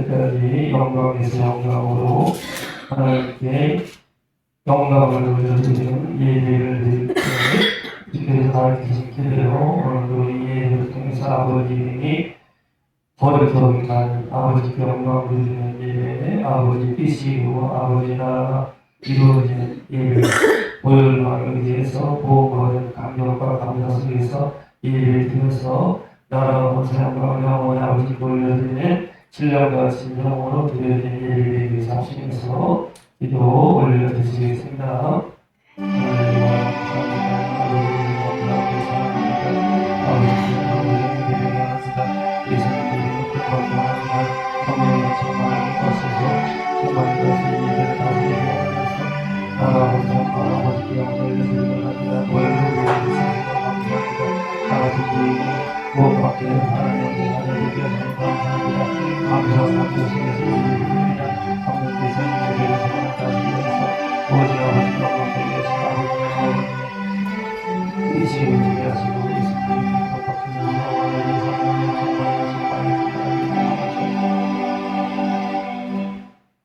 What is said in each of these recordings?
때까지 영광에서 영광으로 하나님께 영광을 올려드리는 예배를 드릴 때 주께서 가르치신 길대로 오늘도 이 예배를 통해서 아버님이 거듭난 아버지께 영광을 드리는 예배, 아버지 뜻이고 아버지 나라가 이루어지는 예배, 보혈만을 위해서 보호받은 감격과 감사 속에서 예배를 드려서 나라와 사랑과 영원히 아버지께 올려드리는 신령과 진정으로 드려진 예배에 위해서 합심해서 기도 올려드리겠습니다.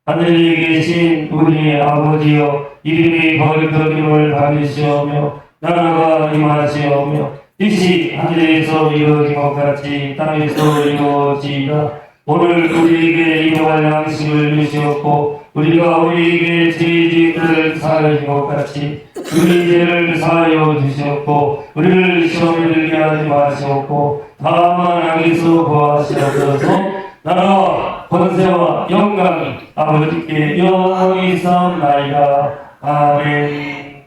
하늘에 계신 우리 아버지여, 이름이 거룩하심을 받으시오며 나라가 임하시오며 뜻이 하늘에서 이루어진 것 같이 땅에서 이루어지이다. 오늘 우리에게 일용할 양식을 주시옵고 우리가 우리에게 죄짓을 사하여 준 것 같이 우리 죄를 사하여 주시옵고 우리를 시험에 들게 하지 마시옵고 다만 악에서 구하시옵소서. 나라와 권세와 영광이 아버지께 영원히 있사옵나이다. 아멘.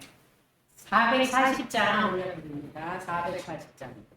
440장 올려드립니다. 440장입니다.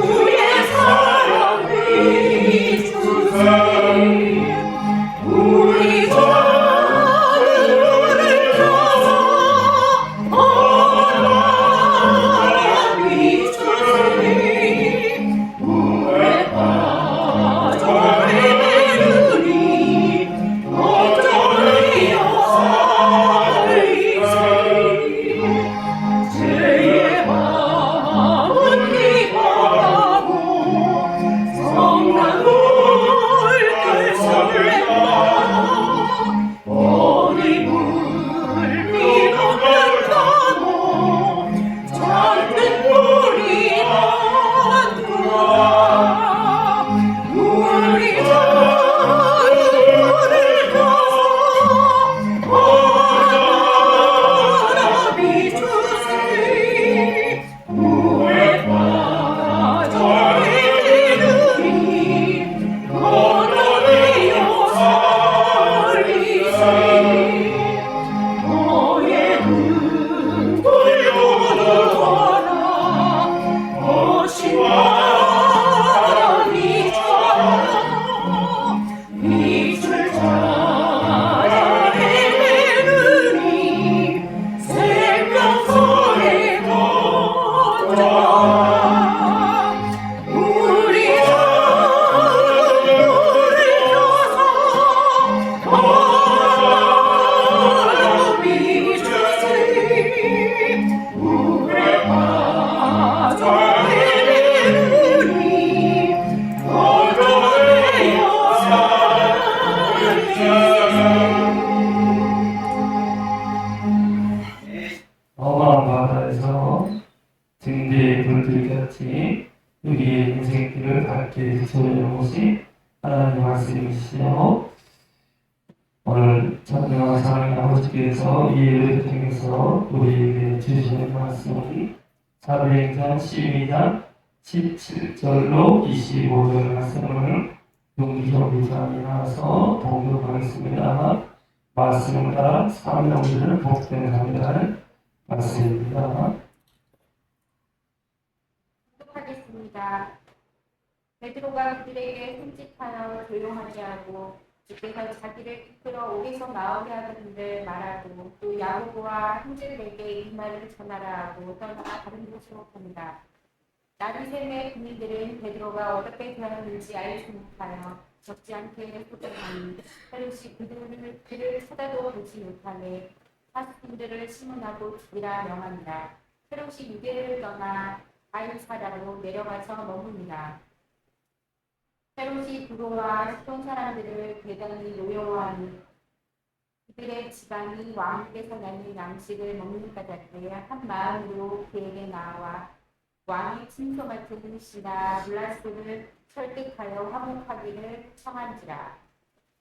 우리의 사랑을 험한 바다에서 등대에 불들이 같이 우리의 인생길을 밝게 비춰주는 것이 하나님의 말씀이시요. 오늘 전능한 사랑의 아버지께서 이 예배를 통해서 우리에게 주시는 말씀은 사도행전 12장 17절로 25절 말씀을 용기적이장에 나와서 봉독하겠습니다. 말씀을 따라 사명들을 복종하는 말씀입니다. 하겠습니다. 베드로가 그들에게 손짓하여 조용하게 하고 주께서 자기를 이끌어 옥에서 나오게 하는데 말하고 또 야고보와 형제들에게 이 말을 전하라 하고 떠나 다른 곳으로 갑니다. 나리샘의 군인들은 베드로가 어떻게 되었는지 알지 못하여 적지 않게 소동하니 헤롯이 그를 쳐다도 보지 못하네 사슴들을 신문하고 죽이라 명합니다. 헤롯이 유대를 떠나 아이사라로 내려가서 머뭅니다. 헤롯이 두로와 시돈 사람들을 대단히 노여워하니 그들의 지방이 왕에게서 나는 양식을 먹는 까닭에 한 마음으로 그에게 나와 왕의 친소 같은 시나 블라스를 설득하여 화목하기를 청한지라.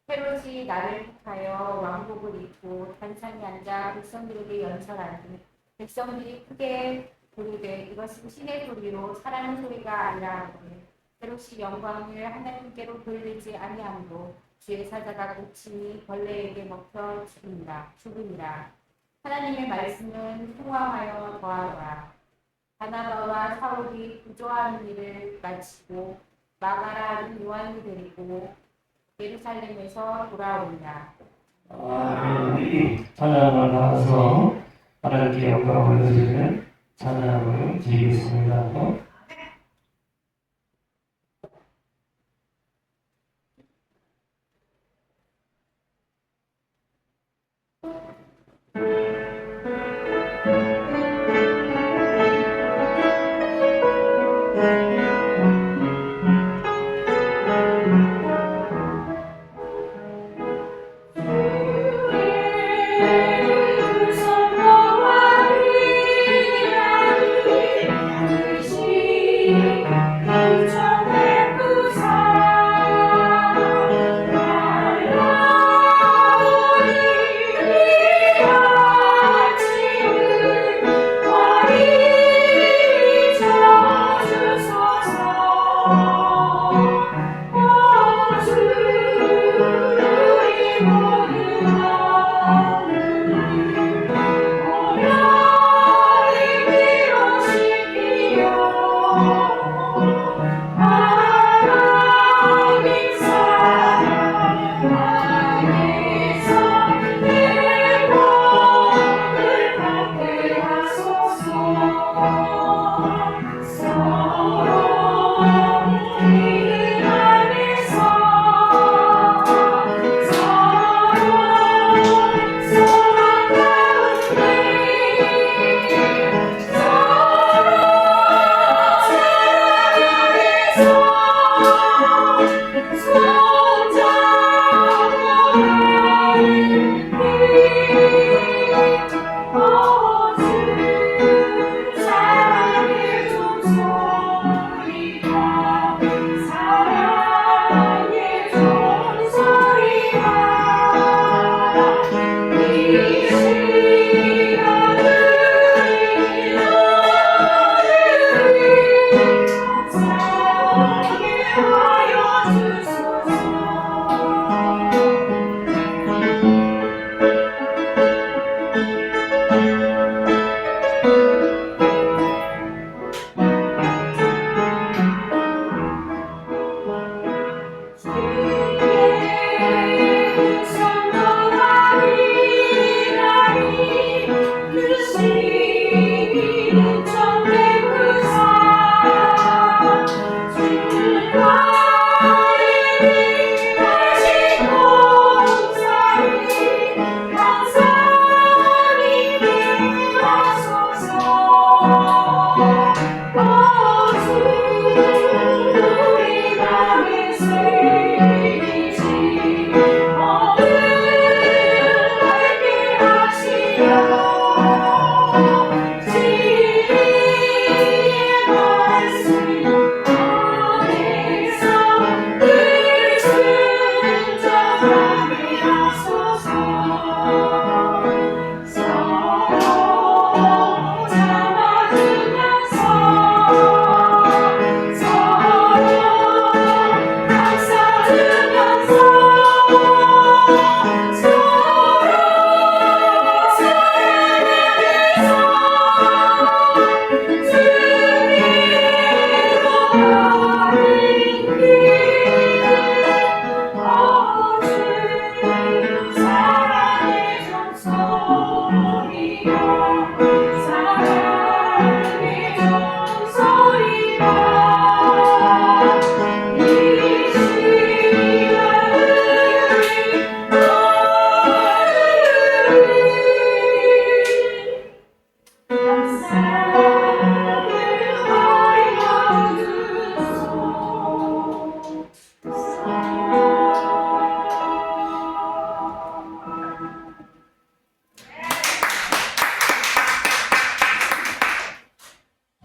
헤롯이 나를 택하여 왕복을 입고 단상에 앉아 백성들에게 연설하니 백성들이 크게 부르되 이것은 신의 소리로 사람의 소리가 아니라 하거늘 헤롯이 영광을 하나님께로 돌리지 아니함으로 주의 사자가 꽂히니 벌레에게 먹혀 죽으니라. 하나님의 말씀은 통화하여 더하더라. 바나바와 사울이 구조하는 일을 마치고 마가라는 요한을 데리고 예루살렘에서 돌아오니라. 아멘. 찬양을 나와서 하나님께 영광을 올려드리는 찬양을 드리겠습니다. 시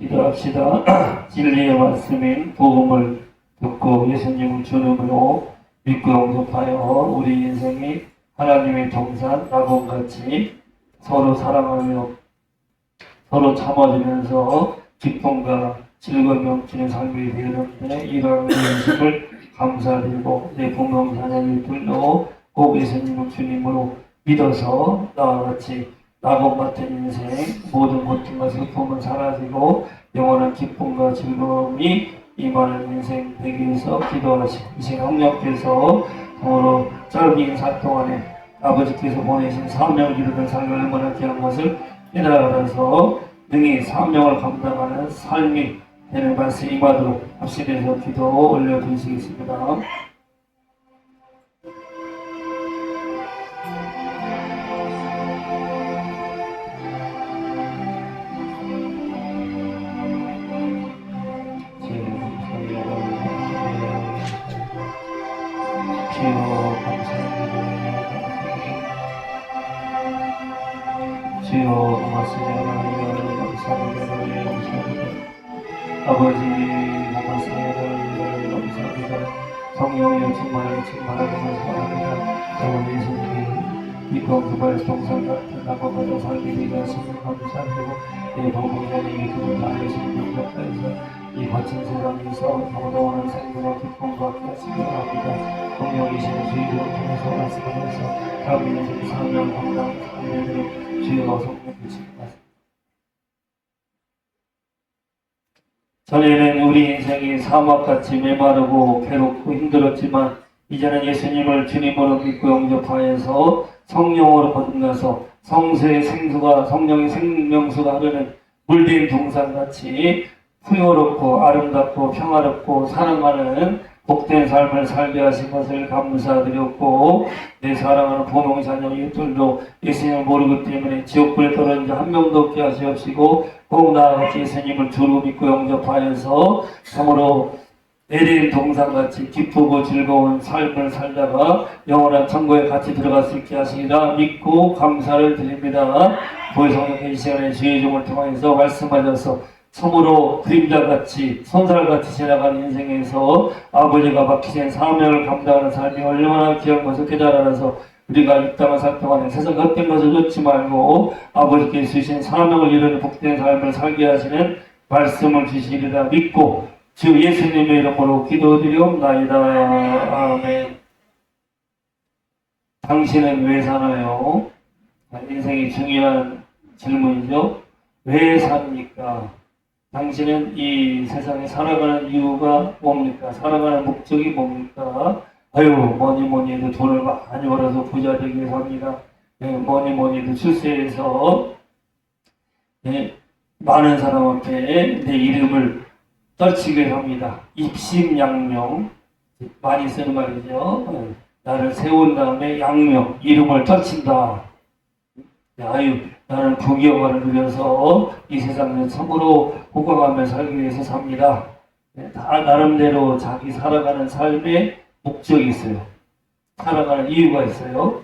기도합시다. 진리의 말씀인 복음을 듣고 예수님을 주름으로 믿고 영접하여 우리 인생이 하나님의 동산 낙원같이 서로 사랑하며 서로 참아주면서 기쁨과 즐거움이 넘치는 삶이 되는데 이러한 인식을 감사드리고 내 부모 자녀들도 꼭 예수님을 주님으로 믿어서 나와 같이 낙원 같은 인생 모든 고통과 슬픔은 사라지고 영원한 기쁨과 즐거움이 임하는 인생 되기 위해서 기도하시고 이 시간 성령께서 서로 짧은 인사 동안에 아버지께서 보내신 사명을 이루는 삶을 얼마나 귀한 것을 깨달아서 능히 사명을 감당하는 삶이 되는 말씀 임하도록 합심해서 기도 올려드리시겠습니다. 주여 감사합니다. 주여 고맙습니다. 감사합니다. 아버지 고맙습니다. 감사합니다. 성령의 충만하는 감사합니다. 저는 예수님이 믿고 그발 동산 같은 낙원마다 살게 되게 하시는 감사드리고 내 보고자님이 그를 다하시는 영접하여서 이 거친 세상에서 더더원한 생명과 기쁨과 함께 하시기 바랍니다. 성령이시는 주의를 통해서 말씀하셔서 다음 인생 사명 감당 삶을 주여 성령 주시옵소서. 전에는 우리 인생이 사막같이 메마르고 괴롭고 힘들었지만 이제는 예수님을 주님으로 믿고 영접하여서 성령으로 거듭나서 성수의 생수가 성령의 생명수가 흐르는 물된 동산같이 풍요롭고 아름답고 평화롭고 사랑하는 복된 삶을 살게 하신 것을 감사드렸고 내 사랑하는 부모 자녀 이웃들도 예수님을 모르기 때문에 지옥불에 떨어진 자 한 명도 없게 하시옵시고 꼭 나아같이 예수님을 주로 믿고 영접하여서 참으로 에덴 동산같이 기쁘고 즐거운 삶을 살다가 영원한 천국에 같이 들어갈 수 있게 하시리라 믿고 감사를 드립니다. 보혜성령 이 시간에 주의 종을 통해서 말씀하셔서 참으로 그림자같이 손살같이 지나가는 인생에서 아버지가 맡기신 사명을 감당하는 삶이 얼마나 귀한 것을 깨달아서 우리가 이 땅을 살 동안에 세상 헛된 것을 놓지 말고 아버지께서 주신 사명을 이루는 복된 삶을 살게 하시는 말씀을 주시리라 믿고 주 예수님의 이름으로 기도드리옵나이다. 아멘. 당신은 왜 사나요? 인생이 중요한 질문이죠. 왜 삽니까? 당신은 이 세상에 살아가는 이유가 뭡니까? 살아가는 목적이 뭡니까? 뭐니 해도 돈을 많이 벌어서 부자 되기 위해서 합니다. 뭐니 해도 출세해서 많은 사람 앞에 내 이름을 떨치게 합니다. 입심양명 많이 쓰는 말이죠. 나를 세운 다음에 양명 이름을 떨친다. 나는 부귀영화를 누려서 이 세상에 참으로 호강하며 살기 위해서 삽니다. 다 나름대로 자기 살아가는 삶의 목적이 있어요. 살아가는 이유가 있어요.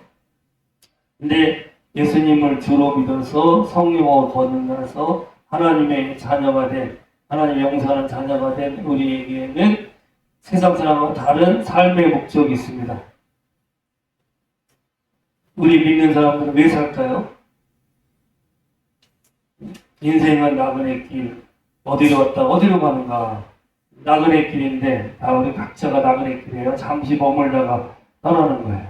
근데 예수님을 주로 믿어서 성령으로 거듭나서 하나님의 자녀가 된 하나님 용서하는 자녀가 된 우리에게는 세상 사람과 다른 삶의 목적이 있습니다. 우리 믿는 사람들은 왜 살까요? 인생은 나그네 길. 어디로 왔다 어디로 가는가? 나그네 길인데 다 우리 각자가 나그네 길이에요. 잠시 머물다가 떠나는 거예요.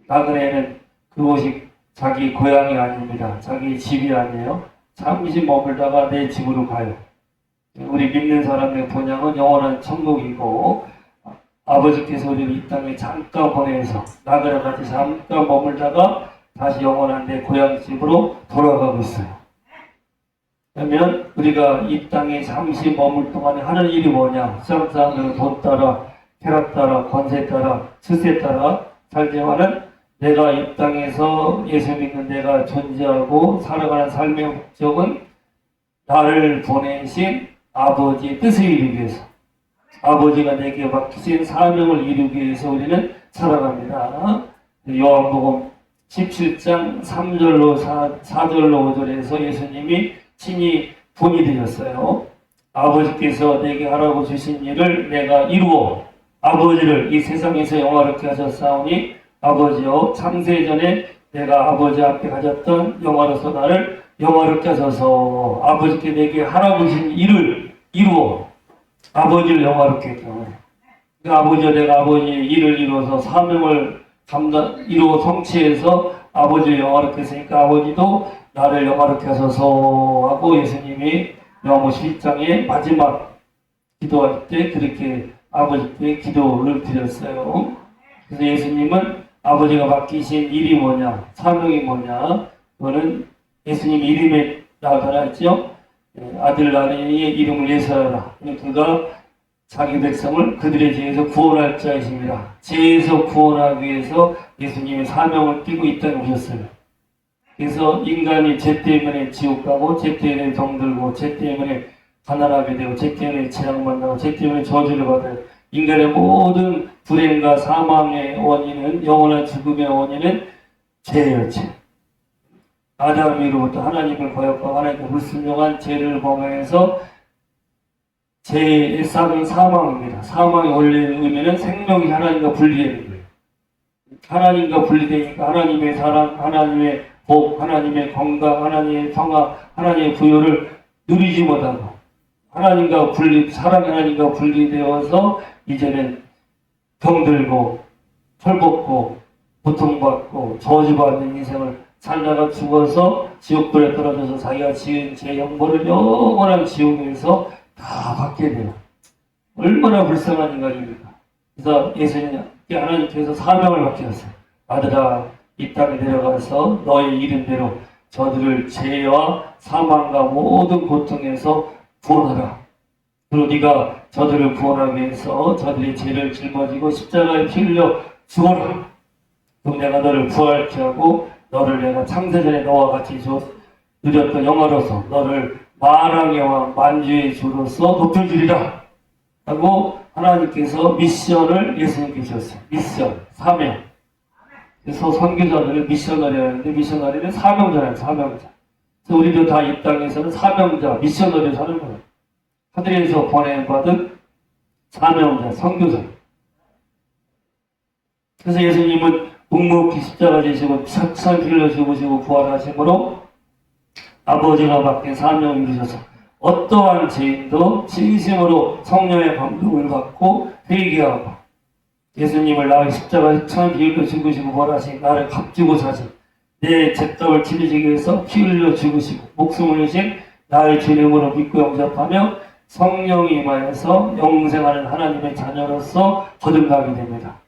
나그네는 그곳이 자기 고향이 아닙니다. 자기 집이 아니에요. 잠시 머물다가 내 집으로 가요. 우리 믿는 사람의 본향은 영원한 천국이고 아버지께서 우리를 이 땅에 잠깐 보내서 나그네같이 잠깐 머물다가 다시 영원한 내 고향집으로 돌아가고 있어요. 그러면 우리가 이 땅에 잠시 머물 동안에 하는 일이 뭐냐? 세상 사람들은 돈 따라, 쾌락 따라, 권세 따라, 수세 따라 살지만은 내가 이 땅에서 예수 믿는 내가 존재하고 살아가는 삶의 목적은 나를 보내신 아버지의 뜻을 이루기 위해서 아버지가 내게 맡기신 사명을 이루기 위해서 우리는 살아갑니다. 요한복음 17장 3절로 4절로 5절에서 예수님이 친히 본이 되셨어요. 아버지께서 내게 하라고 주신 일을 내가 이루어 아버지를 이 세상에서 영화롭게 하셨사오니 아버지여 창세전에 내가 아버지 앞에 가졌던 영화로서 나를 영화롭게 하셔서 아버지께 내게 하라고 주신 일을 이루어 아버지를 영화롭게 했다. 그러니까 아버지여 내가 아버지의 일을 이루어서 사명을 이루어 성취해서 아버지를 영화롭게 했으니까 아버지도 나를 영화롭게 하셔서 하고 예수님이 요한복음 11장의 마지막 기도할 때 그렇게 아버지께 기도를 드렸어요. 그래서 예수님은 아버지가 맡기신 일이 뭐냐, 사명이 뭐냐, 그거는 예수님 이름에 나타났죠. 아들 나의 이름을 예수하라. 그가 자기 백성을 그들의 죄에서 구원할 자이십니다. 죄에서 구원하기 위해서 예수님의 사명을 띠고 이 땅에 오셨어요. 그래서 인간이 죄 때문에 지옥 가고 죄 때문에 병들고 죄 때문에 가난하게 되고 죄 때문에 재앙만나고 죄 때문에 저주를 받아요. 인간의 모든 불행과 사망의 원인은 영원한 죽음의 원인은 죄예요. 죄. 아담으로부터 하나님을 거역하고 하나님께 불순종한 죄를 범해서 죄의 싹은 사망입니다. 사망의 원리의 의미는 생명이 하나님과 분리되는 거예요. 하나님과 분리되니까 하나님의 사랑, 하나님의 복, 하나님의 건강, 하나님의 평화, 하나님의 부여를 누리지 못하고 하나님과 사랑 하나님과 분리되어서 이제는 병들고 털벗고 고통받고 저주받는 인생을 살다가 죽어서 지옥불에 떨어져서 자기가 지은 죄 형벌을 영원한 지옥에서 다 받게 돼요. 얼마나 불쌍한 인간입니까? 그래서 예수님께 하나님께서 사명을 맡기셨어요. 아들아 이 땅에 내려가서 너의 이름대로 저들을 죄와 사망과 모든 고통에서 구원하라. 그리고 네가 저들을 구원하기 위해서 저들의 죄를 짊어지고 십자가에 피 흘려 죽어라. 그럼 내가 너를 부활케 하고 너를 내가 창세전에 너와 같이 누렸던 영화로서 너를 만왕의 왕 만주의 주로서 높여주리라 하고 하나님께서 미션을 예수님께 주셨어요. 미션, 사명. 그래서 선교자들을 미셔너리라 하는데 미셔너리는 사명자예요. 사명자. 그래서 우리도 다 이 땅에서는 사명자, 미셔너리를 사는 거예요. 하늘에서 보내받은 사명자, 선교자. 그래서 예수님은 묵묵히 십자가 지시고 착착 흘려 죽으시고 부활하심으로 아버지가 맡긴 사명을 이루셔서 어떠한 죄인도 진심으로 성령의 감동을 받고 회개하고 예수님을 나의 십자가에 처음 비울려 죽으시고 부활하신 나를 값주고 사신 내 죄값을 치르시기 위해서 피 흘려 죽으시고 목숨을 내신 나의 주님으로 믿고 영접하며 성령이 임하여서 영생하는 하나님의 자녀로서 거듭나게 됩니다.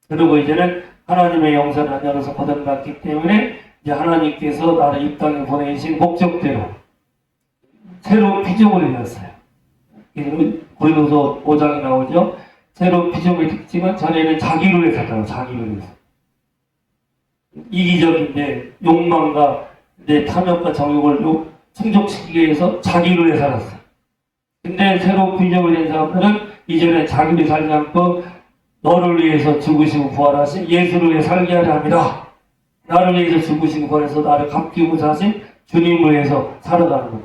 그리고 이제는 하나님의 영생 자녀로서 거듭났기 때문에 이제 하나님께서 나를 이 땅에 보내신 목적대로 새로운 피조물이 되었어요. 고린도서 5장에 나오죠. 새로운 피조물의 특징은 전에는 자기를 위해 살았다고. 자기를 위해서. 이기적인데 욕망과 내 탐욕과 정욕을 충족시키기 위해서 자기를 위해 살았어요. 근데 새로운 피조물이 된 사람들은 이제는 자기를 살지 않고 너를 위해서 죽으시고 부활하신 예수를 위해 살게 하려 합니다. 나를 위해서 죽으시고 부활해서 나를 값지고 사신 주님을 위해서 살아가는 것.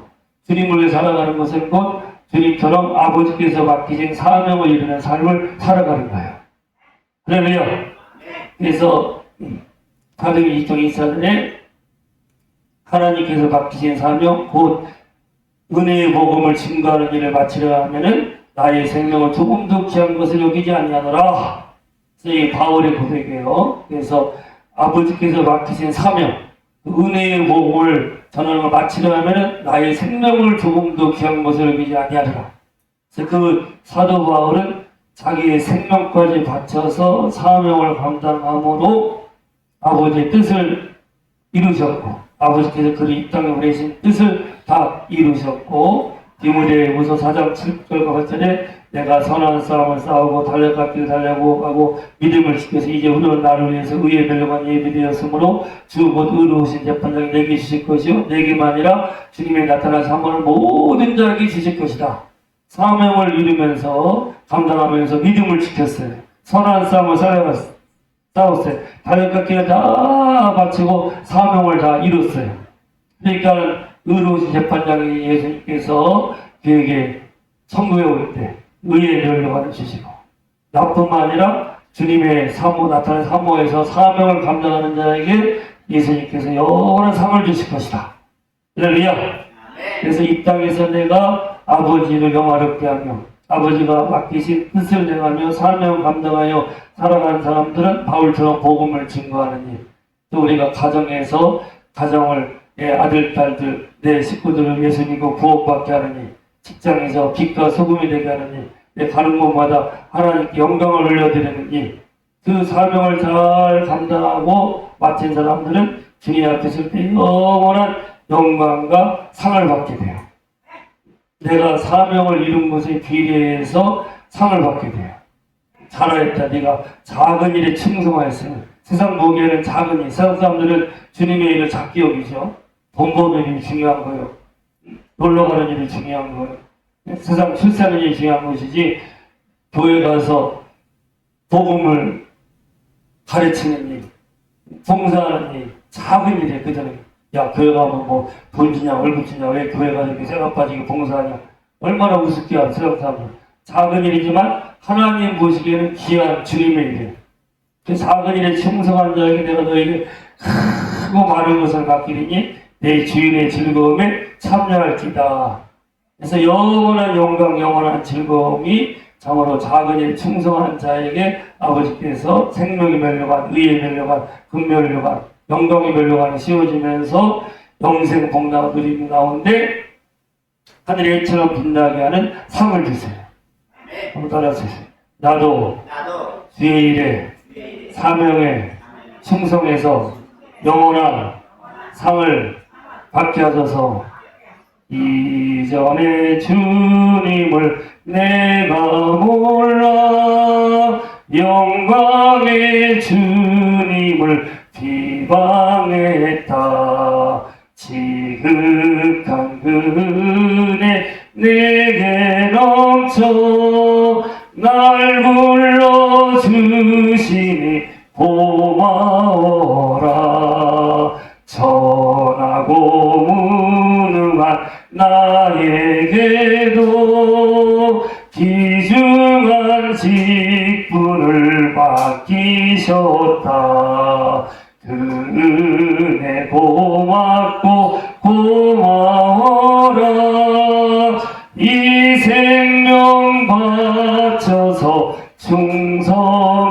주님을 위해 살아가는 것은 곧 주님처럼 아버지께서 맡기신 사명을 이루는 삶을 살아가는 거예요. 할렐루야. 그래서 사도행전 2장 2절에 하나님께서 맡기신 사명 곧 은혜의 복음을 증거하는 일을 마치려 하면은 나의 생명을 조금도 귀한 것을 여기지 아니하노라. 이 바울의 고백이에요. 그래서 아버지께서 맡기신 사명, 은혜의 복음을 전하는 걸 마치려 하면은 나의 생명을 조금도 귀한 것을 여기지 아니하리라. 그래서 그 사도 바울은 자기의 생명까지 바쳐서 사명을 감당함으로 아버지의 뜻을 이루셨고 아버지께서 그를 이 땅에 보내신 뜻을 다 이루셨고 디모데후서 4장 7절과 8절에 내가 선한 싸움을 싸우고 달려갈 달려고 하고 믿음을 지켜서 이제 우리는 나를 위해서 의에 멸망한 예비되었으므로 주 곧 의로우신 재판장이 내게 주실 것이요 내게만 아니라 주님의 나타나서 한 번은 모든 자에게 주실 것이다. 사명을 이루면서 감당하면서 믿음을 지켰어요. 선한 싸움을 싸웠어요. 달려갈 길을 다 바치고 사명을 다 이뤘어요. 그러니까 의로우신 재판장이 예수님께서 그에게 천국에 올 때 의의 면류관을 주시고 나뿐만 아니라 주님의 사모 나타난 사모에서 사명을 감당하는 자에게 예수님께서 영원한 상을 주실 것이다. 할렐루야. 그래서 이 땅에서 내가 아버지를 영화롭게 하며 아버지가 맡기신 뜻을 행하며 사명을 감당하여 살아가는 사람들은 바울처럼 복음을 증거하는 일. 또 우리가 가정에서 가정을 내 아들, 딸들, 내 식구들을 예수님과 구원받게 하는 일. 직장에서 빛과 소금이 되게 하는 일. 내 가는 곳마다 하나님께 영광을 올려드리는 일. 그 사명을 잘 감당하고 마친 사람들은 주님 앞에 설 때 영원한 영광과 상을 받게 돼요. 내가 사명을 이룬 것에 비례해서 상을 받게 돼요. 잘하였다. 네가 작은 일에 충성하였으면. 세상 보기에는 작은 일, 세상 사람들은 주님의 일을 작게 여기죠. 돈 버는 일이 중요한 거예요. 놀러 가는 일이 중요한 거예요. 세상 출세하는 일이 중요한 것이지, 교회 가서 복음을 가르치는 일, 봉사하는 일, 작은 일에 그전에 야, 교회 가면 뭐 돈 주냐 월급 주냐 왜 교회 가서 이렇게 쇠가 빠지게 봉사하냐, 얼마나 우습게 하는 세상 사람들. 작은 일이지만 하나님 보시기에는 귀한 주님의 일이에요. 그 작은 일에 충성한 자에게 내가 너에게 크고 많은 것을 맡기리니 내 주인의 즐거움에 참여할지다. 그래서 영원한 영광, 영원한 즐거움이 참으로 작은 일에 충성한 자에게 아버지께서 생명의 멸류관, 의의 멸류관, 금멸류관, 영광의 멸류관이 씌워지면서 영생 복락 누리는 가운데 하늘의 해처럼 빛나게 하는 상을 주세요. 한번 따라하세요. 나도 주의 일에 사명에 충성해서 영원한 상을 받게 하셔서 이전에 주님을 내가 몰라 영광의 주님을 비방했다. 지극한 그네 내게 넘쳐 날 불러주시니 고마워라. 천하고 무능한 나에게도 귀중한 직분을 맡기셨다. 그 은혜 고맙고 고마워라. 이 생명 바쳐서 충성하리.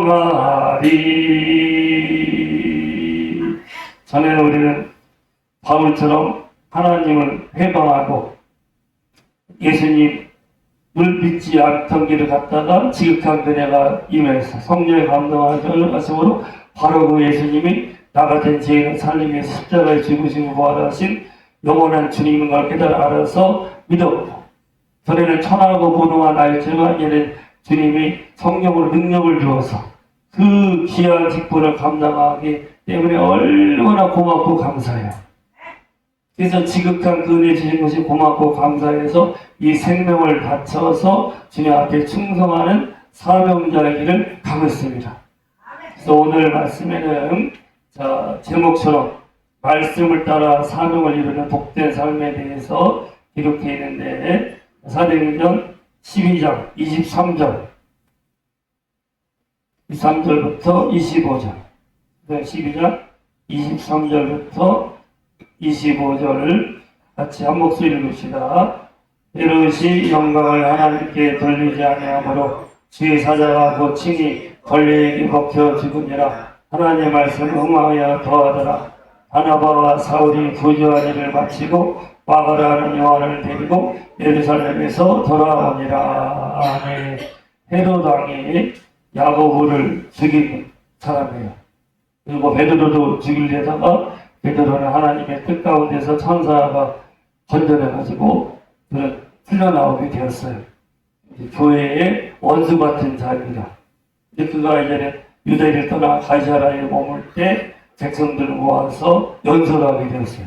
전에는 우리는 바울처럼 하나님을 회방하고 예수님을 믿지 않던 길을 갔다가 지극한 그네가 임해서 성령의 감동하심으로 바로 그 예수님이 나 같은 죄인을 살리기 위해서 십자가에 죽으시고 부활하신 영원한 주님인 걸 깨달아 알아서 믿었고, 전에는 천하고 무능한 나였지만 이제는 주님이 성령으로 능력을 주어서 그 귀한 직분을 감당하기 때문에 얼마나 고맙고 감사해요. 그래서 지극한 그 은혜 주신 것이 고맙고 감사해서 이 생명을 바쳐서 주님 앞에 충성하는 사명자의 길을 가고 있습니다. 그래서 오늘 말씀에는 제목처럼 말씀을 따라 사명을 이루는 복된 삶에 대해서 기록되어 있는데, 사도행전 12장 23절 23절부터 25절 12장 23절부터 25절을 같이 한 목소리 읽읍시다. 이르시 영광을 하나님께 돌리지 아니하므로 주의 사자가 곧 친히 벌레에게 먹혀 죽으니라. 하나님의 말씀을 응하여 더하더라. 바나바와 사울이 부조한 일을 마치고 마가라는 요한을 데리고 예루살렘에서 돌아오니라. 아멘. 헤롯 왕이 야고보를 죽인 사람이에요. 그리고 베드로도 죽이려다가 베드로는 하나님의 뜻 가운데서 천사가 건져내가지고 그는 풀려나오게 되었어요. 교회의 원수 같은 자입니다. 그가 이제는 유대를 떠나 가이사라에 머물 때 백성들을 모아서 연설하게 되었어요.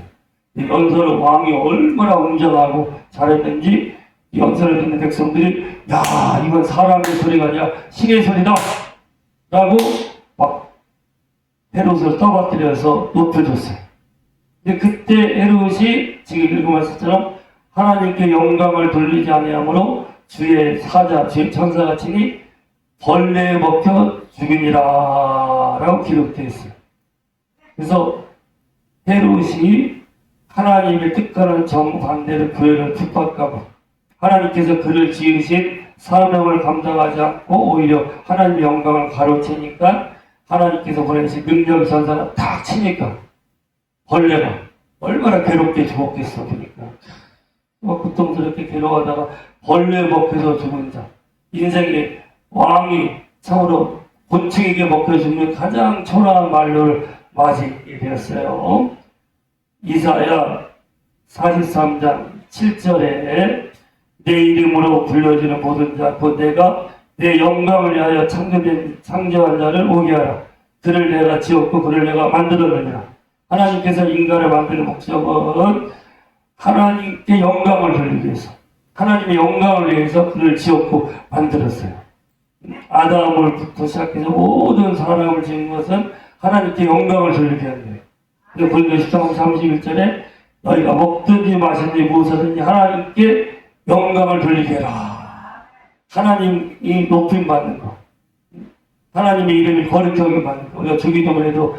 이 연설을 왕이 얼마나 웅장하고 잘했는지 이 연설을 듣는 백성들이 야, 이건 사람의 소리가 아니라 신의 소리다 라고 막 헤롯을 떠받들여서 높여줬어요. 근데 그때 헤롯이 지금 읽은 말씀처럼 하나님께 영광을 돌리지 아니하므로 주의 사자, 주의 천사가 치니 벌레에 먹혀 죽이니라 라고 기록되어 있어요. 그래서 헤롯이 하나님의 뜻과는 정반대로 교회를 핍박하고 하나님께서 그를 지으신 사명을 감당하지 않고 오히려 하나님의 영광을 가로채니까 하나님께서 보내신 능력 전사가 탁 치니까 벌레가 얼마나 괴롭게 죽었겠어. 그러니까 고통스럽게 괴로워하다가 벌레에 먹혀서 죽은 자, 인생의 왕이 참으로 곤충에게 먹혀 죽는 가장 초라한 말로를 맞이하게 되었어요. 이사야 43장 7절에 내 이름으로 불려지는 모든 자, 곧 내가 내 영광을 위하여 창조한 자를 오게 하라. 그를 내가 지었고 그를 내가 만들었느니라. 하나님께서 인간을 만드는 목적은 하나님께 영광을 돌리기 위해서, 하나님의 영광을 위해서 그를 지었고 만들었어요. 아담을부터 시작해서 모든 사람을 지은 것은 하나님께 영광을 돌리게 하는 거예요. 근데 고린도 13장 31절에 너희가 먹든지 마시든지 무엇이든지 하나님께 영광을 돌리게 해라. 하나님이 높임 받는 거, 하나님의 이름이 거룩하게 받는 거. 우리가 주기도문 해도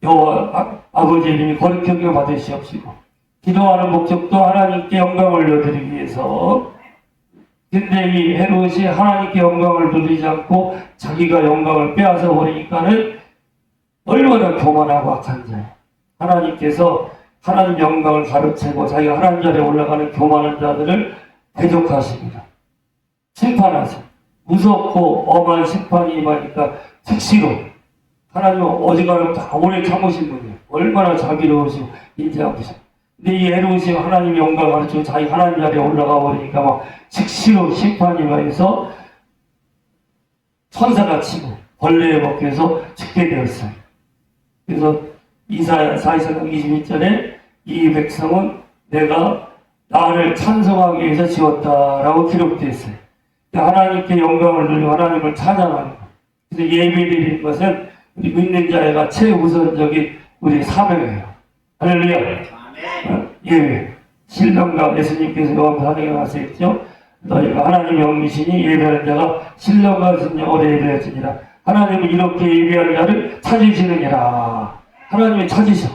여호와 아버지의 이름이 거룩하게 받으시옵시고, 기도하는 목적도 하나님께 영광을 올려드리기 위해서. 근데 이 헤롯이 하나님께 영광을 돌리지 않고 자기가 영광을 빼앗아 버리니까는 얼마나 교만하고 악한 자예요. 하나님께서 하나님 영광을 가로채고 자기가 하나님 자리에 올라가는 교만한 자들을 대적하십니다. 심판하세요. 무섭고 엄한 심판이 임하니까 즉시로 하나님은 어지간하면 다 오래 참으신 분이에요. 얼마나 자비로우시고 인자하시고. 근데 이 헤롯이 하나님의 영광을 가르치고 자기 하나님 자리에 올라가 버리니까 막 즉시로 심판이 임하여서 천사가 치고 벌레에 먹혀서 죽게 되었어요. 그래서 이사야 42장 21절에 이 백성은 내가 나를 찬송하기 위해서 지었다라고 기록되어 있어요. 하나님께 영광을 돌리고 하나님을 찬양하는 것. 그래서 예배드리는 것은 우리 믿는 자가 최우선적인 우리 사명이에요. 할렐루야. 예배. 신령과 예수님께서 요한복음 4장에 말씀했죠. 너희가 하나님의 영이시니 예배하는 자가 신령과 진정으로 예배할지니라. 하나님은 이렇게 예배하는 자를 찾으시느니라. 하나님이 찾으셔.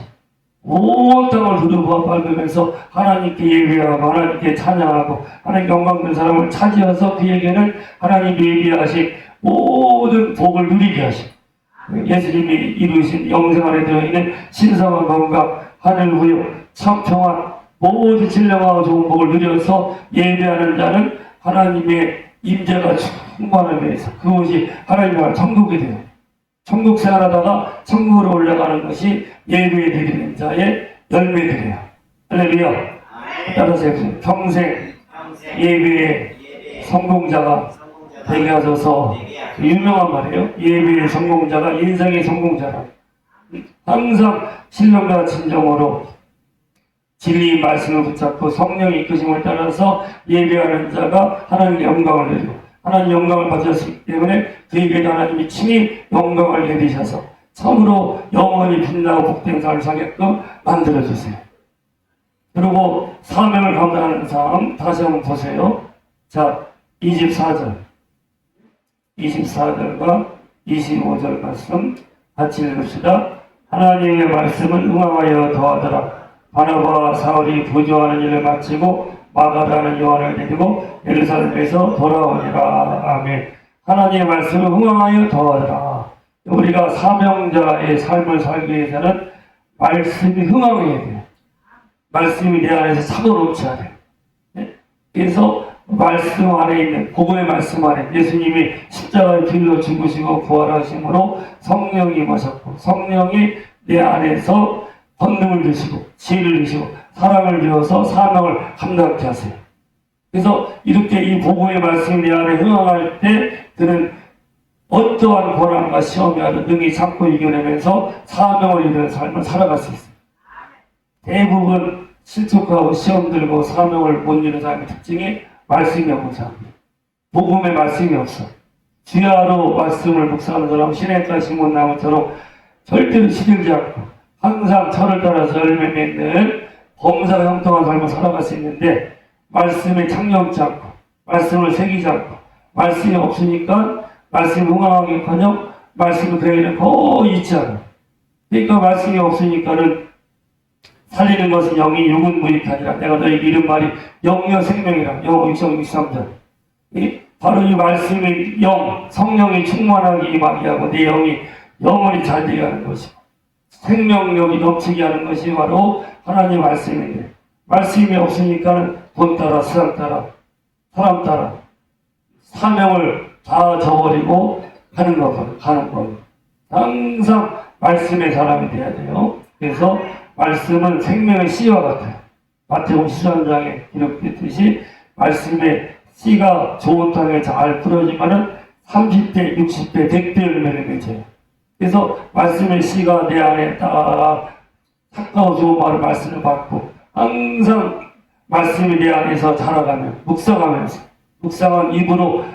온 땅을 두루부어 밟으면서 하나님께 예배하고 하나님께 찬양하고 하나님 영광 된 사람을 찾으어서 그에게는 하나님이 예비하신 모든 복을 누리게 하시고, 예수님이 이루신 영생 안에 들어있는 신성한 건강, 하늘 부여, 참 평안, 모든 신령하고 좋은 복을 누려서 예배하는 자는 하나님의 임재가 충만함에 의해서 그것이 하나님 나라 천국이 돼요. 천국 생활하다가 천국으로 올라가는 것이 예배 드리는 자의 열매들이에요. 할렐루야. 따라서 해보세요. 평생 예배의 성공자가 되게 하셔서, 유명한 말이에요. 예배의 성공자가 인생의 성공자라. 항상 신령과 진정으로 진리의 말씀을 붙잡고 성령의 이끄심을 따라서 예배하는 자가 하나님의 영광을 내리고 하나님 영광을 받으셨기 때문에 그에게도 하나님이 친히 영광을 내리셔서 참으로 영원히 빛나고 복된 삶을 살게끔 만들어주세요. 그리고 사명을 감당하는 사람 다시 한번 보세요. 자, 24절과 25절 말씀 같이 읽읍시다. 하나님의 말씀을 응하여 더하더라. 바나바와 사울이 부조하는 일을 마치고 마가다는 요한을 데리고 예루살렘에서 돌아오니라. 아멘. 하나님의 말씀을 흥황하여 더하더라. 우리가 사명자의 삶을 살기 위해서는 말씀이 흥황해야 돼요. 말씀이 내 안에서 사고롭지 않아요. 그래서 말씀 안에 있는 복음의 말씀 안에 예수님이 십자가의 길로 죽으시고 부활하심으로 성령이 임하셨고, 성령이 내 안에서 권능을 주시고 지혜를 주시고 사랑을 주어서 사명을 감당케 하세요. 그래서 이렇게 이 복음의 말씀이 내 안에 흥황할 때 그는 어떠한 고난과 시험이 아주 능히 참고 이겨내면서 사명을 이루는 삶을 살아갈 수 있어요. 대부분 실족하고 시험 들고 사명을 못 이루는 사람의 특징이 말씀이 없는 사람이에요. 복음의 말씀이 없어. 지하로 말씀을 묵상하는 사람은 시냇가 심은 나무처럼 절대로 시들지 않고 항상 철을 따라서 열매 맺는 범사가 형통한 삶을 살아갈 수 있는데 말씀에 창념치 않고 말씀을 새기지 않고 말씀이 없으니까 말씀이 흥황하기커녕 말씀이 그에게는 거의 있지 않아. 그러니까 말씀이 없으니까는 살리는 것은 영이 육은 무익하니라. 내가 너에게 이른 말이 영이여 생명이라. 영어 6장 63절. 바로 이 말씀이 영, 성령이 충만하게 임하게 하고 내 영이 영원히 잘되게 하는 것이고 생명력이 넘치게 하는 것이 바로 하나님 말씀인데 말씀이 없으니까 돈 따라 세상 따라 사람 따라 사명을 다 저버리고 가는 거예요. 항상 말씀의 사람이 돼야 돼요. 그래서 말씀은 생명의 씨와 같아요. 마태복음 13장에 기록됐듯이 말씀의 씨가 좋은 땅에 잘 풀어지면은 30대, 60대, 100대 열매를 맺어요. 그래서 말씀의 씨가 내 안에 딱 착하고 좋은 말을 말씀을 받고 항상 말씀이 내 안에서 자라가면 묵상한 입으로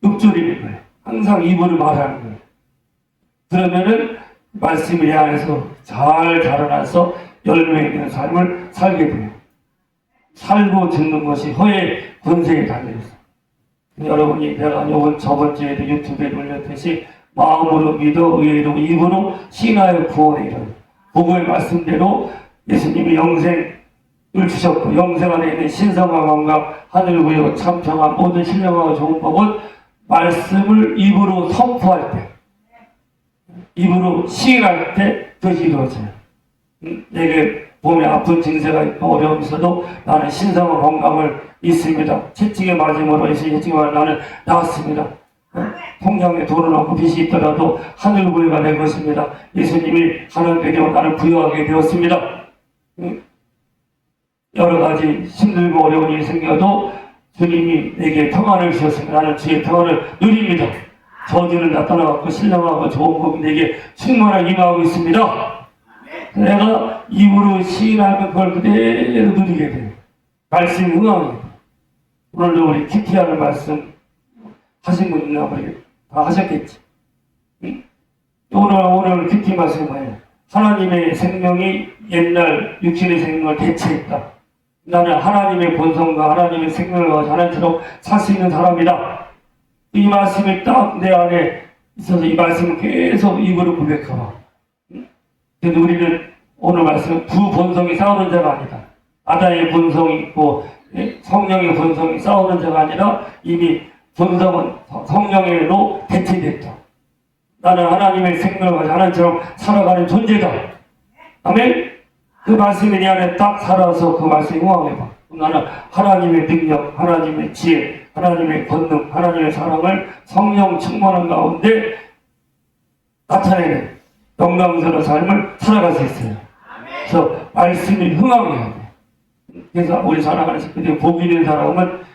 읊조리는 거예요. 항상 입으로 말하는 거예요. 그러면은 말씀이 내 안에서 잘 자라나서 열매 있는 삶을 살게 돼요. 살고 죽는 것이 허의 권세에 달려있어요. 여러분이 내가 저번 주에도 유튜브에 올렸듯이 마음으로 믿어 의로 입으로 신하여 구원에 이르는 보고의 말씀대로 예수님이 영생을 주셨고 영생 안에 있는 신성과 감각 하늘 구역 참평한 모든 신령하고 좋은 법은 말씀을 입으로 선포할 때 입으로 시인할 때 그것이 이루어져요. 내게 몸에 아픈 증세가 있고 어려움이 있어도 나는 신성한 건강을 있습니다. 채찍에 맞음으로 채찍에 나는 나았습니다. 통장에 돈은 없고 빚이 있더라도 하늘 부여가 된 것입니다. 예수님이 하나님께 되어 나는 부여하게 되었습니다. 여러 가지 힘들고 어려운 일이 생겨도 주님이 내게 평안을 주셨습니다. 나는 주의 평안을 누립니다. 저주는 나타나갖고 신령하고 좋은 법이 내게 충만하게 임하고 있습니다. 내가 입으로 시인하면 그걸 그대로 누리게 돼요. 말씀이 흥황해요. 오늘도 우리 키티하는 말씀 하신 분 있나 모르겠 다 하셨겠지. 오늘 키티 말씀이 뭐예요? 하나님의 생명이 옛날 육신의 생명을 대체했다. 나는 하나님의 본성과 하나님의 생명과 하나님처럼 살 수 있는 사람이다. 이 말씀이 딱 내 안에 있어서 이 말씀을 계속 입으로 고백하고. 그런데 우리는 오늘 말씀은 두 본성이 싸우는 자가 아니다. 아다의 본성이 있고 성령의 본성이 싸우는 자가 아니라 이미 본성은 성령으로 대체됐다. 나는 하나님의 생명과 하나님처럼 살아가는 존재다. 아멘? 그 말씀이 내 안에 딱 살아서 그 말씀이 흥황해봐. 나는 하나님의 능력, 하나님의 지혜, 하나님의 권능, 하나님의 사랑을 성령 충만한 가운데 나타내는 영광스러운 삶을 살아갈 수 있어요. 그래서 말씀이 흥황해야 돼. 그래서 우리 살아가는 식구들이 복 있는 사람은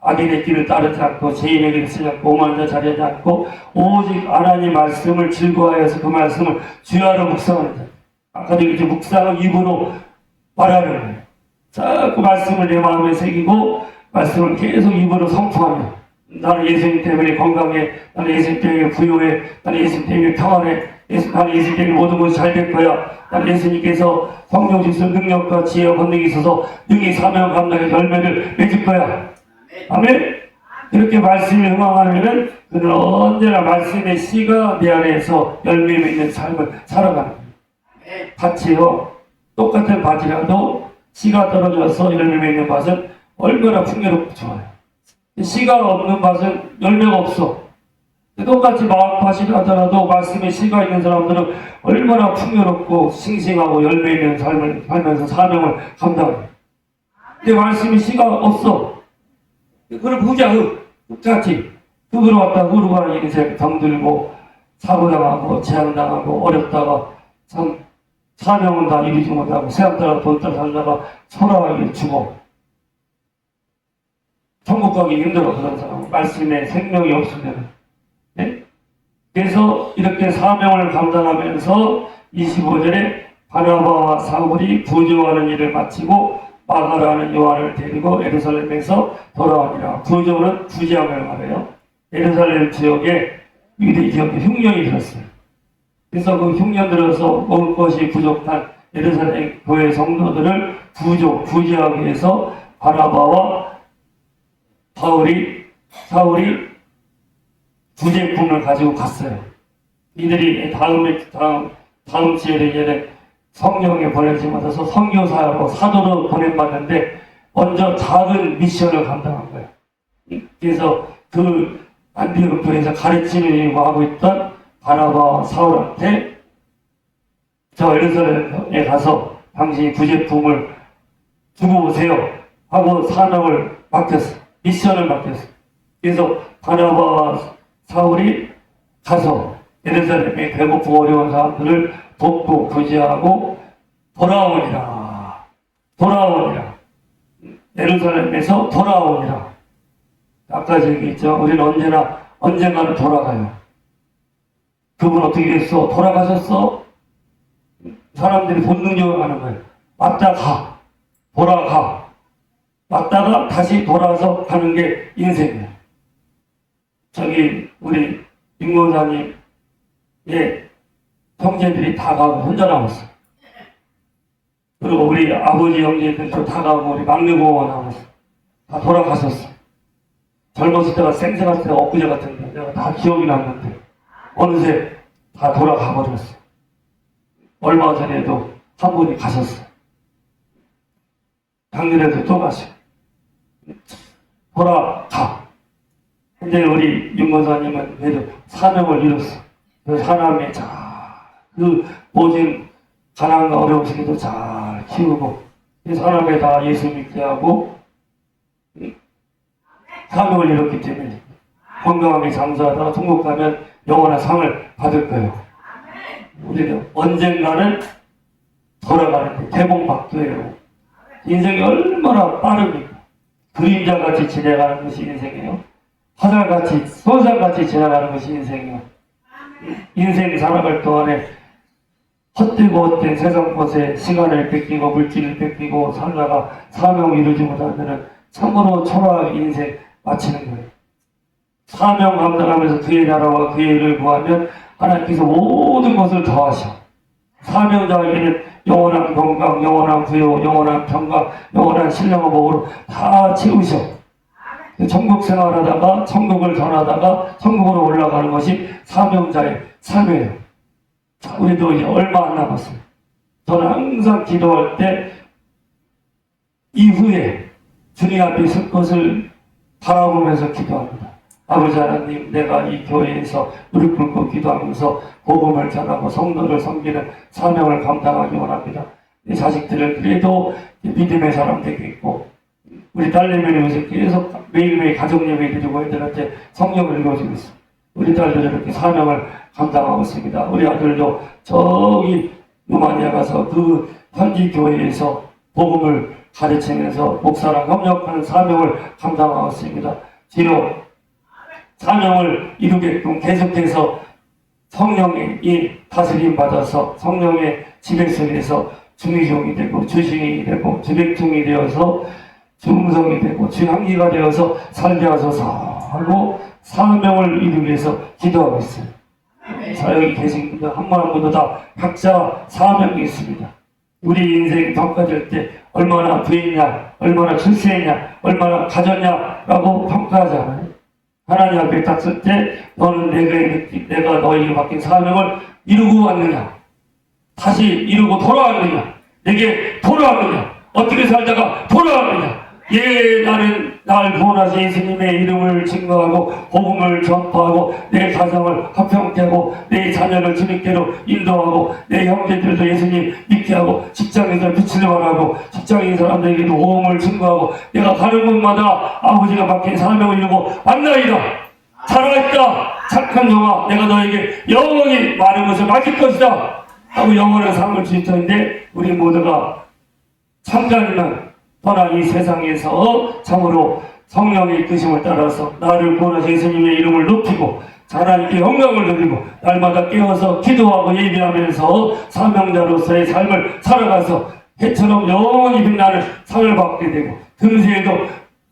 악인의 길을 따르지 않고 죄인의 길을 쓰지 않고 오만한 자 자리하지 않고 오직 하나님 말씀을 즐거워해서 그 말씀을 주야로 묵상하는 자. 아까도 이렇게 묵상을 입으로 말하는 거예요. 자꾸 말씀을 내 마음에 새기고 말씀을 계속 입으로 선포하며 나는 예수님 때문에 건강해, 나는 예수님 때문에 부유해, 나는 예수님 때문에 평안해, 나는 예수님 때문에 모든 것이 잘 될 거야. 나는 예수님께서 성령 주신 능력과 지혜와 권능이 있어서 능히 사명 감당의 열매를 맺을 거야. 아멘. 이렇게 말씀이 흥황하면은 그는 언제나 말씀의 씨가 내 안에서 열매 맺는 삶을 살아가는 거예요. 밭이요 똑같은 밭이라도 씨가 떨어져서 열매 맺는 밭은 얼마나 풍요롭고 좋아요. 씨가 없는 밭은 열매가 없어. 똑같이 마음밭이 하더라도 말씀에 씨가 있는 사람들은 얼마나 풍요롭고 싱싱하고 열매 있는 삶을 살면서 사명을 감당해요. 근데 말씀에 씨가 없어. 그럼 흙같이 흙으로 왔다 흙으로 가는 인생 병들고 사고당하고 재앙당하고 어렵다가 참 사명은 다 이루지 못하고 세상 따라 돈 따라 살다가 초라하게 죽어. 천국 가기 힘들어. 그런 사람은 말씀에 생명이 없으면. 네? 그래서 이렇게 사명을 감당하면서 25절에 바나바와 사울이 부조하는 일을 마치고 마가라는 요한을 데리고 예루살렘에서 돌아오니라. 부조는 부지함을 말해요. 예루살렘 지역에 유대 지역에 흉년이 들었어요. 그래서 그 흉년 들어서 먹을 것이 부족한 예루살렘 교회 성도들을 구제하기 위해서 바나바와 사울이 구제품을 가지고 갔어요. 이들이 다음 주에는 성령의 보내심 받아서 선교사로 사도로 보냄받는데 먼저 작은 미션을 감당한 거예요. 그래서 그 안디옥 교회에서 가르치려고 하고 있던 바나바와 사울한테 저 예루살렘에 가서 당신이 구제품을 주고 오세요 하고 사명을 맡겼어. 미션을 맡겼어. 그래서 바나바와 사울이 가서 예루살렘에 배고프고 어려운 사람들을 돕고 구제하고 돌아오니라. 예루살렘에서 돌아오니라. 아까 얘기했죠. 우리는 언젠가는 돌아가요. 그분 어떻게 됐어? 돌아가셨어? 사람들이 본능적으로 하는 거예요. 왔다 가. 돌아가. 왔다가 다시 돌아와서 가는 게 인생이에요. 우리 윤고사님 형제들이 다 가고 혼자 남았어. 그리고 우리 아버지 형제들도 다 가고 우리 막내고가 남았어. 다 돌아갔었어. 젊었을 때가 생생할 때가 엊그제 같은데 내가 다 기억이 났는데 어느새 다 돌아가 버렸어. 얼마 전에도 한 분이 가셨어. 작년에도 또 가시고 돌아가. 근데 우리 윤고사님은 그래도 사명을 이뤘어. 그 사람의 그 모든 가난과 어려운 시기도 잘 키우고 그 사람에 다 예수 믿게 하고 사명을 이뤘기 때문에 건강하게 장사하다가 천국 가면 영원한 상을 받을 거예요. 우리는 언젠가는 돌아가는데 개봉박도예요. 인생이 얼마나 빠릅니까? 그림자같이 지나가는 것이 인생이에요. 화살같이 소살같이 지나가는 것이 인생이에요. 인생 살아갈 동안에 헛되고 헛된 세상 것에 시간을 뺏기고 물질을 뺏기고 살다가 사명을 이루지 못하면 참으로 초라하게 인생 마치는 거예요. 사명 감당하면서 그의 나라와 그의 일을 구하면 하나님께서 모든 것을 더하셔. 사명자에게는 영원한 건강, 영원한 부요, 영원한 평강, 영원한 신령한 복으로 다 채우셔. 천국 생활하다가 천국을 전하다가 천국으로 올라가는 것이 사명자의 삶이에요. 우리도 이제 얼마 안 남았어요. 저는 항상 기도할 때 이후에 주님 앞에 설 것을 바라보면서 기도합니다. 아버지 하나님, 내가 이 교회에서 무릎 꿇고 기도하면서 복음을 전하고 성도를 섬기는 사명을 감당하기 원합니다. 내 자식들을 그래도 믿음의 사람 되겠고 우리 딸내미를 위해서 계속 매일매일 가족 예배 드리고 애들한테 성경을 읽어주고 있어. 우리 딸도 저렇게 사명을 감당하고 있습니다. 우리 아들도 저기 루마니아 가서 그 현지 교회에서 복음을 가르치면서 목사랑 협력하는 사명을 감당하고 있습니다. 뒤로 사명을 이루게끔 계속해서 성령의 다스림 받아서 성령의 지배 속에서 중의종이 되고 주신이 되고 주백종이 되어서 중성이 되고 주향기가 되어서 살게 하소서 하고 사명을 이루기 위해서 기도하고 있어요. 사역이 계신 분들 한 분 한 분도 다 각자 사명이 있습니다. 우리 인생이 평가될 때 얼마나 부했냐, 얼마나 출세했냐, 얼마나 가졌냐라고 평가하잖아요. 하나님 앞에 닥칠 때 너는 내가 너에게 맡긴 사명을 이루고 왔느냐, 다시 이루고 돌아왔느냐, 내게 돌아왔느냐, 어떻게 살다가 돌아왔느냐. 나는 날 구원하신 예수님의 이름을 증거하고 복음을 전파하고 내 가정을 화평케 하고 내 자녀를 주님께로 인도하고 내 형제들도 예수님 믿게 하고 직장에서 빛을 발하고 직장인 사람들에게도 복음을 증거하고 내가 가는 곳마다 아버지가 맡긴 사명을 이루고 왔나이다. 살아있다. 착한 영아, 내가 너에게 영원히 많은 것을 맡길 것이다 하고 영원한 삶을 줄 텐데 우리 모두가 잠깐이면 떠난 이 세상에서 참으로 성령의 이끄심을 따라서 나를 구원하신 예수님의 이름을 높이고 하나님께 영광을 드리고 날마다 깨어서 기도하고 예배하면서 사명자로서의 삶을 살아가서 해처럼 영원히 빛나는 상을 받게 되고 금세에도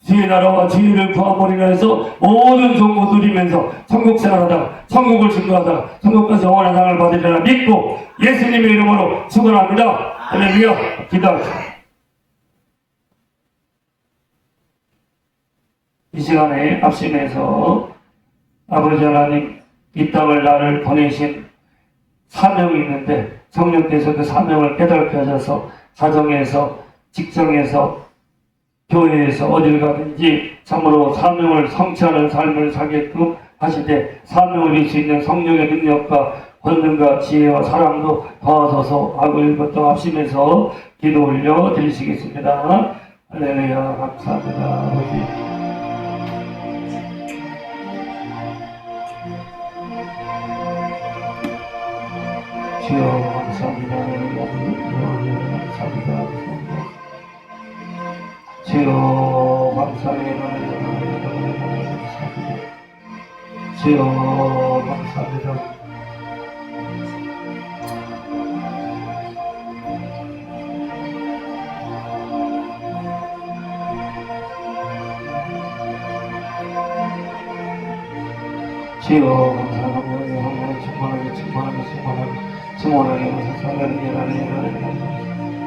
주의 나라와 주의를 구함으로 인해서 모든 종고 누리면서 천국 생활하다가 천국을 증거하다가 천국까지 영원한 상을 받으리라 믿고 예수님의 이름으로 축원합니다. 할렐루야. 기도합시다. 이 시간에 앞심에서 아버지 하나님 이 땅을 나를 보내신 사명이 있는데 성령께서 그 사명을 깨닫게 하셔서 가정에서 직장에서 교회에서 어딜 가든지 참으로 사명을 성취하는 삶을 살게끔 하시되 사명을 이룰 수 있는 성령의 능력과 권능과 지혜와 사랑도 더하소서 하고 읽었던 앞심에서 기도 올려 드리시겠습니다. 할렐루야. 감사합니다. 아버지. 주여 감사합니다. 감사합니다. 주여 감사합니다. 주여 감사합니다. 주여 감사합니다.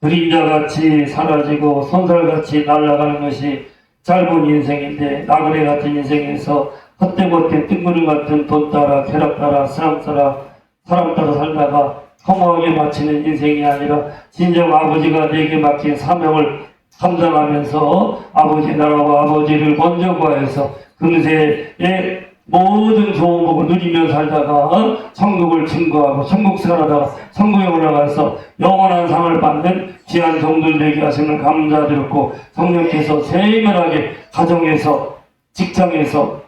그림자같이 사라지고 손살같이 날아가는 것이 짧은 인생인데 나그네 같은 인생에서 헛되못된 뜬구름 같은 돈 따라 쾌락 따라 사람 따라 살다가 허무하게 마치는 인생이 아니라 진정 아버지가 내게 맡긴 사명을 감당하면서 아버지 나라와 아버지를 먼저 구하여서 금세의 모든 좋은 복을 누리며 살다가 천국을 증거하고 천국 생활하다가 천국에 올라가서 영원한 상을 받는 귀한 종들 되게 하심을 감사드렸고 성령께서 세밀하게 가정에서 직장에서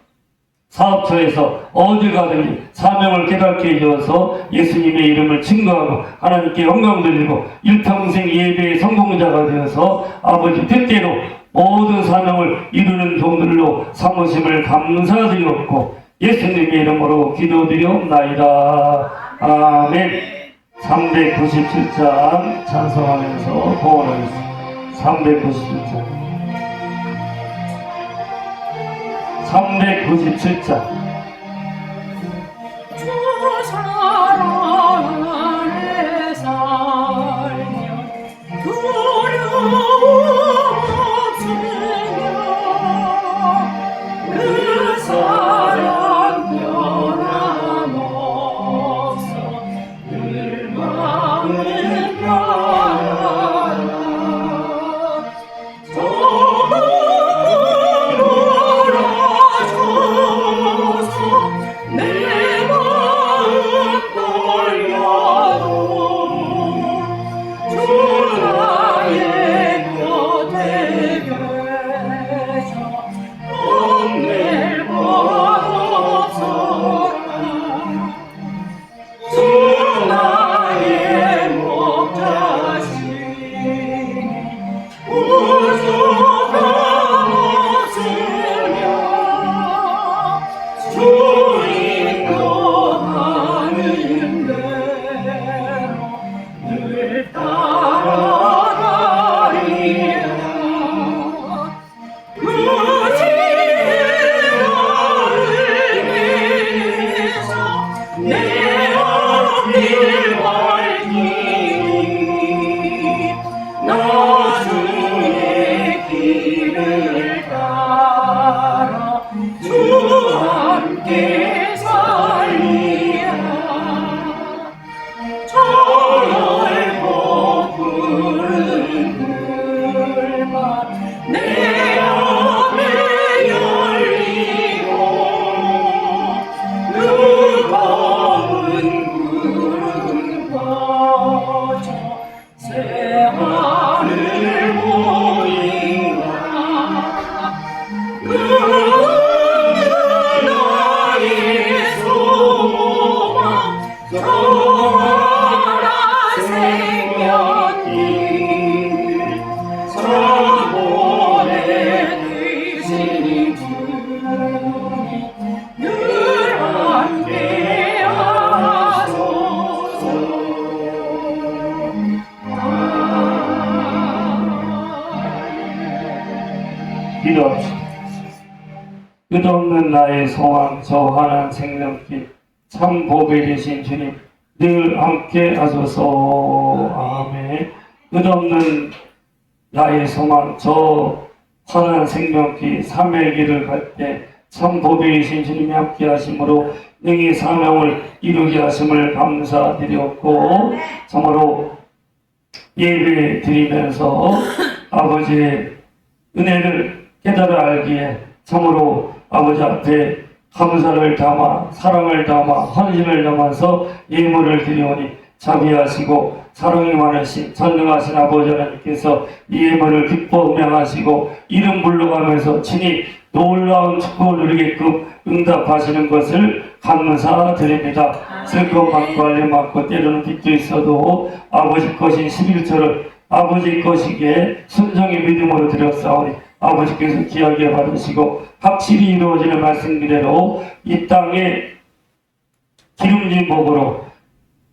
사업처에서 어디 가든지 사명을 깨닫게 해주어서 예수님의 이름을 증거하고 하나님께 영광 돌리고 일평생 예배의 성공자가 되어서 아버지 뜻대로 모든 사명을 이루는 종들로 삼으심을 감사드리옵고 예수님의 이름으로 기도드리옵나이다. 아멘. 397장 찬송하면서 봉헌하겠습니다. 397장 397장 주 사랑 안에 살면 두려움 없으며 그 사랑 변함없어 늘 마음을 변하라 조금으로 기도합시다. 끝없는 나의 소망, 저 환한 생명길, 참 복이 되신 주님, 늘 함께 하소서. 아멘. 끝없는 나의 소망, 저 환한 생명길, 삶의 길을 갈 때 참 복이 되신 주님이 함께 하심으로 능히 사명을 이루게 하심을 감사드렸고, 참으로 예배 드리면서 아버지의 은혜를 깨달아 알기에 참으로 아버지 앞에 감사를 담아 사랑을 담아 헌신을 담아서 예물을 드리오니 자비하시고 사랑이 많으신 전능하신 아버지 하나님께서 이 예물을 기뻐 음양하시고 이름 불러가면서 친히 놀라운 축복을 누리게끔 응답하시는 것을 감사드립니다. 슬픈 관관에 맞고 때로는 빚도 있어도 아버지 것인 11조를 아버지 것이기에 순종의 믿음으로 드렸사오니 아버지께서 귀하게 받으시고 확실히 이루어지는 말씀 그대로 이 땅에 기름진 복으로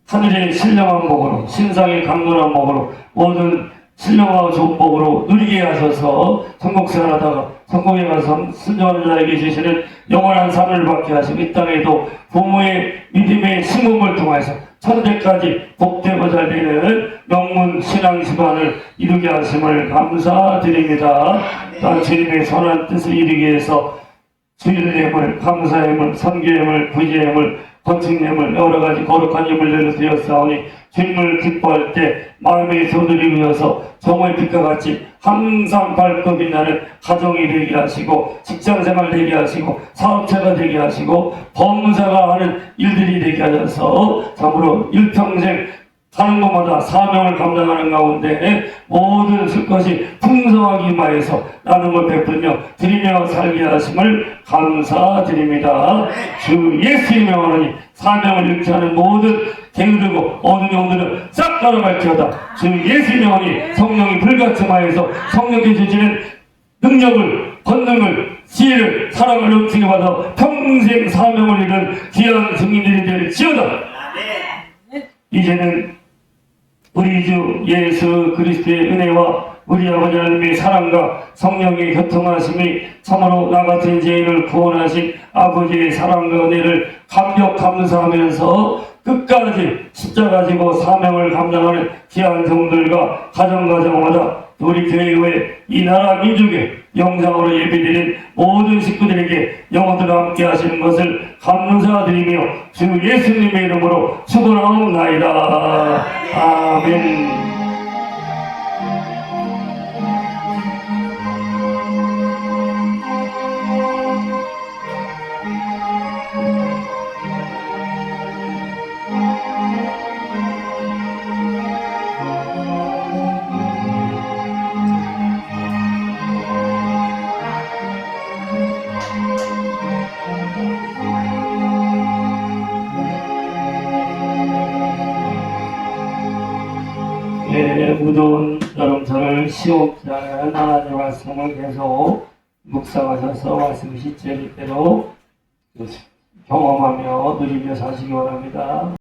하늘의 신령한 복으로 신상의 강건한 복으로 모든 신령하고 좋은 복으로 누리게 하셔서 천국생활하다가 천국에 가서 순종하는 자에게 주시는 영원한 삶을 받게 하시고 이 땅에도 부모의 믿음의 심음을 통해서 천대까지 복되고 잘 되는 명문 신앙 집안을 이루게 하심을 감사드립니다. 또한 주님의 선한 뜻을 이루기 위해서 주일예물, 감사예물, 선교예물, 구제예물, 건축예물 여러 가지 거룩한 예물들을 드렸사오니 주님을 기뻐할 때 마음의 소들이 위어서 정오의 빛과 같이 항상 밝고 빛나는 가정이 되게 하시고 직장생활 되게 하시고 사업체가 되게 하시고 범사가 하는 일들이 되게 하셔서 참으로 일평생 사는 것마다 사명을 감당하는 가운데 모든 것이 풍성하게 임하여서 나눔을 베풀며 드리며 살게 하심을 감사드립니다. 주 예수의 명하노니 사명을 잃지 않은 모든 게으르고 어두운 영들은 싹 가로갈지어다. 주 예수의 명하니 성령이 불같음하여서 성령께 주시는 능력을 권능을 지혜를 사랑을 넘치게 받아 평생 사명을 이룬 귀한 증인들이 될지어다. 이제는 우리 주 예수 그리스도의 은혜와 우리 아버지 하나님의 사랑과 성령의 교통하심이 참으로 나 같은 죄인을 구원하신 아버지의 사랑과 은혜를 감격 감사하면서 끝까지 십자가 지고 사명을 감당하는 귀한 종들과 가정마다 우리 교회의 이 나라 민족의 영상으로 예배드린 모든 식구들에게 영원토록 함께 하시는 것을 감사드리며 주 예수님의 이름으로 축원하옵나이다. 아멘. 무더운 여름철을 시원케 하는 하나님의 말씀을 계속 묵상하셔서 말씀 시제대로 경험하며 누리며 사시기 바랍니다.